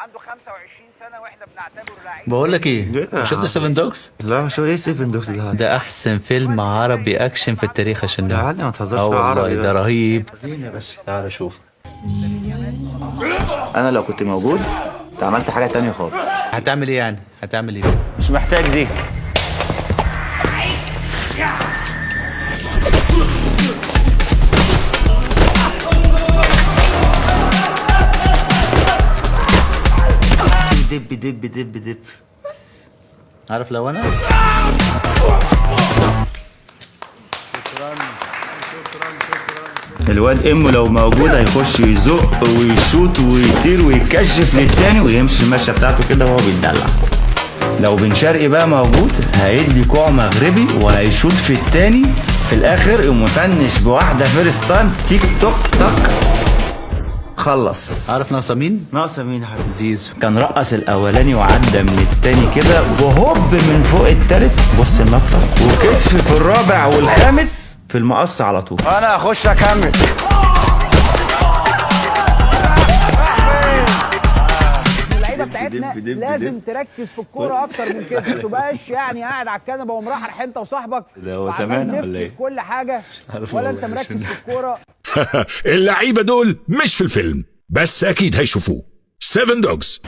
عنده 25 سنه واحنا بنعتبره لعيب. بقول لك ايه، شفت 7 دوجز؟ لا شو ايه 7 دوجز ده احسن فيلم عربي اكشن في التاريخ يا يا شناوي. عادي ما تهزرش والله عربي ده رهيب. يا باشا تعال شوف. انا لو كنت موجود انت عملت حاجه تانية خالص. هتعمل ايه يعني؟ هتعمل ايه؟ مش محتاج دي. دب دب دب دب. عارف لو انا الواد امه لو موجود هيخش يزق ويشوط ويطير ويكشف للتاني ويمشي المشيه بتاعته كده وهو بيتدلع. لو بن شرقي بقى موجود هيدي كوع مغربي وهيشوط في التاني، في الاخر يقوم مفنش بواحده فيرست تايم تيك توك تك. خلص. عارف ناقصه مين؟ ناقصه مين يا حبيبي؟ زيزو. كان رقص الاولاني وعدى من التاني كده وهوب من فوق التالت. بص النطه وكتف في الرابع والخامس في المقص على طول. انا هخش اكمل. اللعيبه بتاعتنا لازم تركز في الكوره اكتر من كده، ما تبقاش يعني قاعد على الكنبه ومرحرح انت وصاحبك ده هو سامعنا ولا ايه؟ كل حاجه ولا انت مركز في الكوره. اللعيبة دول مش في الفيلم بس أكيد هيشوفوه. 7 دوجز.